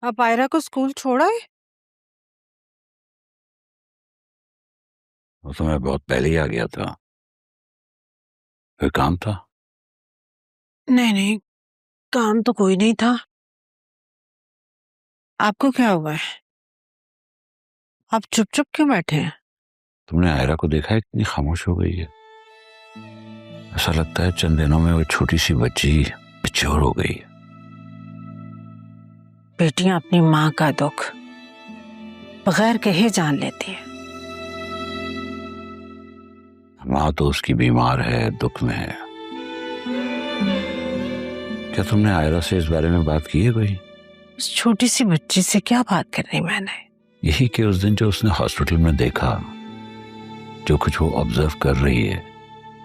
आप आयरा को स्कूल छोड़ा है? वो तो मैं बहुत पहले ही आ गया था। फिर काम था। नहीं नहीं, काम तो कोई नहीं था। आपको क्या हुआ है? आप चुप चुप क्यों बैठे हैं? तुमने आयरा को देखा है, कितनी खामोश हो गई है। ऐसा लगता है चंद दिनों में वो छोटी सी बच्ची मैच्योर हो गई है। बेटियां अपनी माँ का दुख बगैर कहे जान लेती है। माँ तो उसकी बीमार है, दुख में है। क्या तुमने आयरा से इस बारे में बात की है कोई? उस छोटी सी बच्ची से क्या बात करनी मैंने? यही कि उस दिन जो उसने हॉस्पिटल में देखा, जो कुछ वो ऑब्जर्व कर रही है,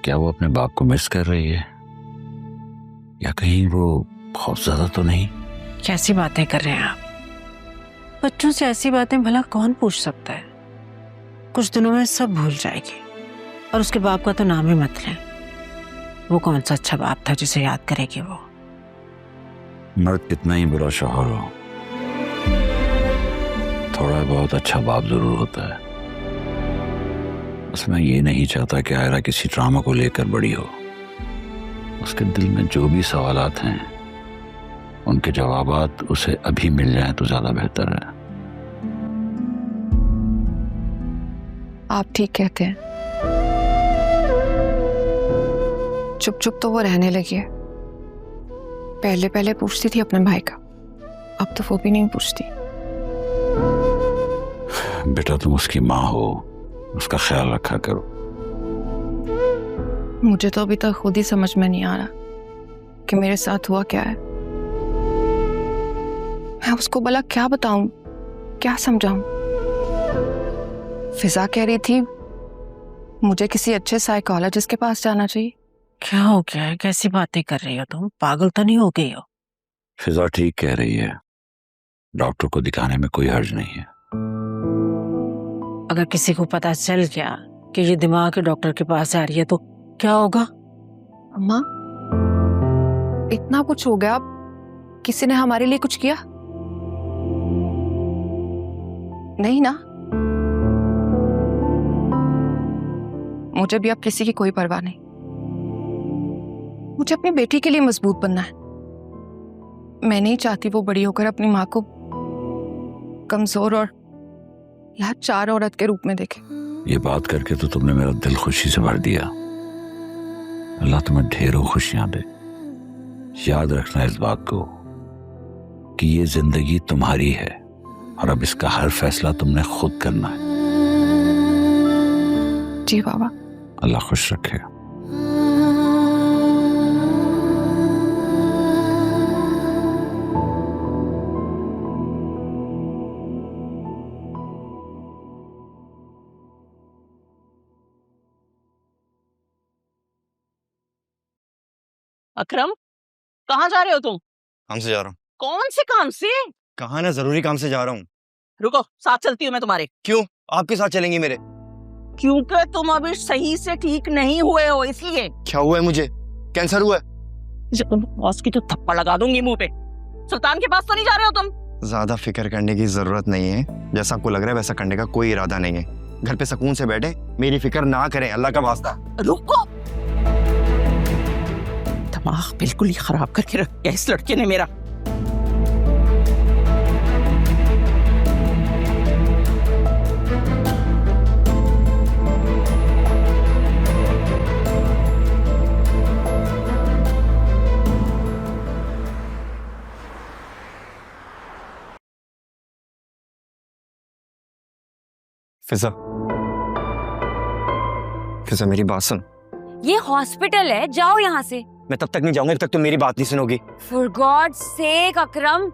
क्या वो अपने बाप को मिस कर रही है, या कहीं वो खौफजदा तो नहीं? कैसी बातें कर रहे हैं आप? बच्चों से ऐसी बातें भला कौन पूछ सकता है? कुछ दिनों में सब भूल जाएगी। और उसके बाप का तो नाम ही मत लें। वो कौन सा अच्छा बाप था जिसे याद करेगी वो? मर्द कितना ही बुरा शौहर हो, थोड़ा बहुत अच्छा बाप जरूर होता है। बस मैं ये नहीं चाहता कि आयरा किसी ड्रामा को लेकर बड़ी हो। उसके दिल में जो भी सवालात हैं, उनके जवाबात उसे अभी मिल जाएं तो ज्यादा बेहतर है। आप ठीक कहते हैं। चुप चुप तो वो रहने लगी है। पहले पहले पूछती थी अपने भाई का, अब तो वो भी नहीं पूछती। बेटा, तुम उसकी माँ हो, उसका ख्याल रखा करो। मुझे तो अभी तक खुद ही समझ में नहीं आ रहा कि मेरे साथ हुआ क्या है। मैं उसको भला क्या बताऊं, क्या समझाऊं? फिजा कह रही थी मुझे किसी अच्छे साइकोलॉजिस्ट के पास जाना चाहिए। क्या हो गया है? कैसी बातें कर रही हो तुम? पागल तो नहीं हो गई हो? फिजा ठीक कह रही है, डॉक्टर को दिखाने में कोई हर्ज नहीं है। अगर किसी को पता चल गया कि ये दिमाग के डॉक्टर के पास जा रही है तो क्या होगा? अम्मा, इतना कुछ हो गया, किसी ने हमारे लिए कुछ किया नहीं ना? मुझे भी अब किसी की कोई परवाह नहीं। मुझे अपनी बेटी के लिए मजबूत बनना है। मैं नहीं चाहती वो बड़ी होकर अपनी माँ को कमजोर और लाचार औरत के रूप में देखे। ये बात करके तो तुमने मेरा दिल खुशी से भर दिया। अल्लाह तुम्हें ढेरों खुशियां दे। याद रखना इस बात को कि ये जिंदगी तुम्हारी है और अब इसका हर फैसला तुमने खुद करना है। जी बाबा। अल्लाह खुश रखे। अकरम, कहाँ जा रहे हो तुम? काम से जा रहा हूँ। कौन से काम से? कहा ना, जरूरी काम से जा रहा हूँ। रुको, साथ चलती हूँ मैं तुम्हारे। क्यों? आपके साथ चलेंगी मेरे? क्योंकि तुम अभी सही से ठीक नहीं हुए हो, इसलिए। क्या हुआ है मुझे? कैंसर हुआ है? बॉस की तो थप्पड़ लगा दूंगी मुंह पे। सुल्तान के पास तो नहीं जा रहे हो तुम? ज्यादा फिक्र करने की जरूरत नहीं है। जैसा आपको लग रहा है वैसा करने का कोई इरादा नहीं है। घर पे सुकून से बैठे, मेरी फिक्र ना करें, अल्लाह का वास्ता। रुको, दिमाग बिल्कुल ही खराब करके रख दिया इस लड़के ने मेरा। फिजा, फिजा मेरी बात सुन। ये हॉस्पिटल है, जाओ यहाँ से। मैं तब तक नहीं जाऊंगा जब तक तुम मेरी बात नहीं सुनोगी। For God's sake अकरम,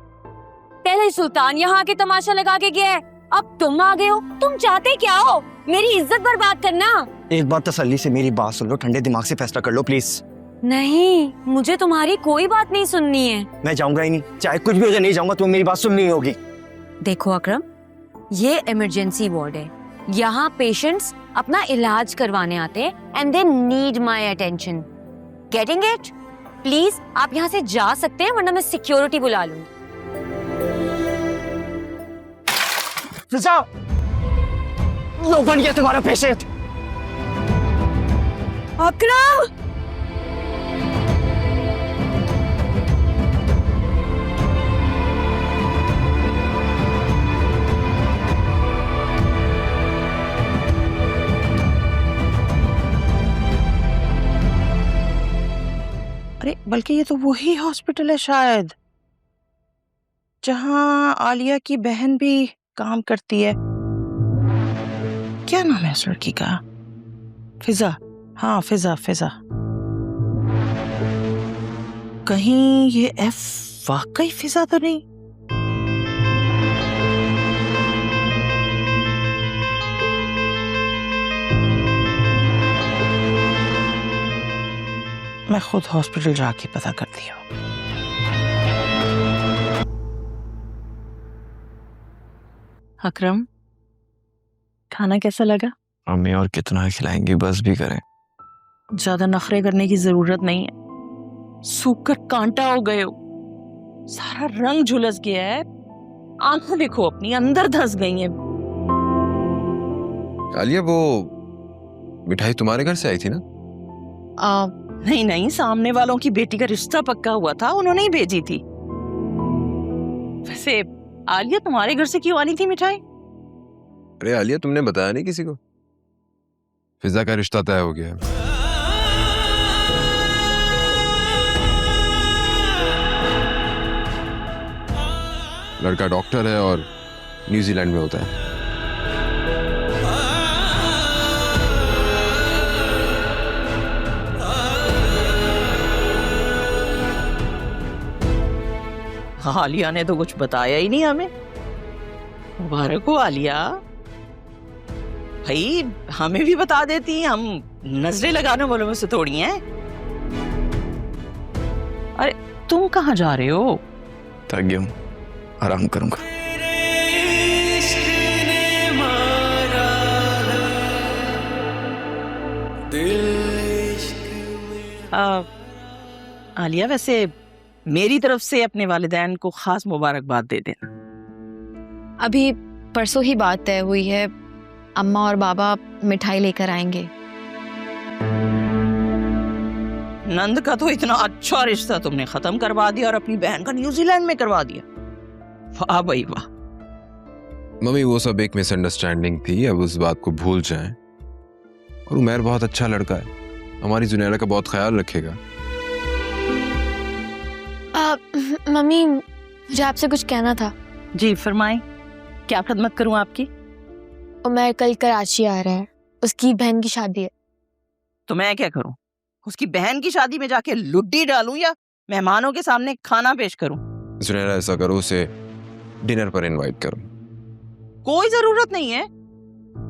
पहले सुल्तान यहाँ आके तमाशा लगा के गया है, अब तुम आ गए हो। तुम चाहते क्या हो? मेरी इज्जत बर्बाद करना? एक बार तसल्ली से मेरी बात सुन लो, ठंडे दिमाग से फैसला कर लो प्लीज। नहीं, मुझे तुम्हारी कोई बात नहीं सुननी है। मैं जाऊंगा ही नहीं, चाहे कुछ भी हो जाए, नहीं जाऊंगा। तुम्हें मेरी बात सुननी होगी। देखो अकरम, ये इमरजेंसी वार्ड है। यहाँ पेशेंट्स अपना इलाज करवाने आते हैं and they need my attention. Getting it? Please आप यहाँ से जा सकते हैं, वरना मैं सिक्योरिटी बुला लूंगी। फिजा, लो बन गया तुम्हारा पेशेंट। अकरम! अरे बल्कि ये तो वही हॉस्पिटल है शायद जहां आलिया की बहन भी काम करती है। क्या नाम है उस लड़की का? फिजा। हाँ फिजा फिजा। कहीं ये एफ वाकई फिजा तो नहीं? मैं खुद हॉस्पिटल जाके पता करती हूँ। अकरम, खाना कैसा लगा? अम्मी और कितना खिलाएंगी, बस भी करें। ज्यादा नखरे करने की जरूरत नहीं है। सूख कर कांटा हो गए हो, सारा रंग झुलस गया है, आंखें देखो अपनी अंदर धंस गई हैं। आलिया, वो मिठाई तुम्हारे घर से आई थी ना? नहीं नहीं, सामने वालों की बेटी का रिश्ता पक्का हुआ था, उन्होंने ही भेजी थी। वैसे आलिया तुम्हारे घर से क्यों आनी थी मिठाई? अरे आलिया, तुमने बताया नहीं किसी को? फिजा का रिश्ता तय हो गया है। लड़का डॉक्टर है और न्यूजीलैंड में होता है। आलिया ने तो कुछ बताया ही नहीं हमें। मुबारक हो आलिया। भाई हमें भी बता देती, हम नजरें लगाने वालों में से थोड़ी हैं। अरे तुम कहाँ जा रहे हो? थक गया हूँ, आराम करूंगा। आलिया, वैसे मेरी तरफ से अपने वालिदैन को खास मुबारकबाद दे देना। अभी परसों ही बात तय हुई है, अम्मा और बाबा मिठाई लेकर आएंगे। नंद का तो इतना अच्छा रिश्ता तुमने खत्म करवा दिया और अपनी बहन का न्यूजीलैंड में करवा दिया। वाह भाई वाह। मम्मी, वो सब एक मिसअंडरस्टैंडिंग थी, अब उस बात को भूल जाएं। और उमैर बहुत अच्छा लड़का है, हमारी जुनैरा का बहुत ख्याल रखेगा। मम्मी, मुझे आपसे कुछ कहना था। जी फरमाएं, क्या खदमत करूं आपकी? उमैर कल कराची आ रहा है, उसकी बहन की शादी है। तो मैं क्या करूं? उसकी बहन की शादी में जाके लुड्डी डालूं या मेहमानों के सामने खाना पेश करूं? जुनैरा, ऐसा करो, उसे डिनर पर इनवाइट करो। कोई जरूरत नहीं है।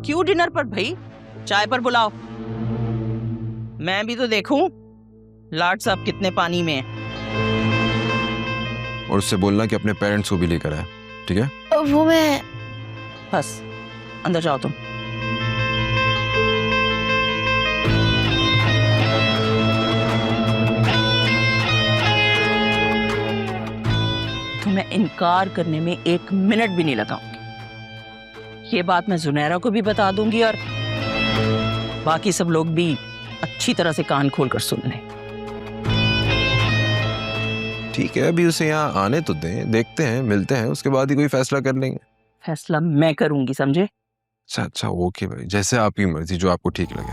क्यों डिनर पर भाई? चाय पर बुलाओ। मैं भी तो देखूं लाड साहब कितने पानी में है। और उससे बोलना कि अपने पेरेंट्स को भी लेकर आए, ठीक है? वो मैं बस अंदर जाओ तुम। तुम्हें इनकार करने में 1 मिनट भी नहीं लगाऊंगी। ये बात मैं जुनैरा को भी बता दूंगी और बाकी सब लोग भी अच्छी तरह से कान खोल कर सुन लें। ठीक है, अभी उसे यहाँ आने तो दें, देखते हैं, मिलते हैं, उसके बाद ही कोई फैसला कर लेंगे। फैसला मैं करूंगी, समझे? अच्छा, ओके भाई, जैसे आपकी मर्जी, जो आपको ठीक लगे।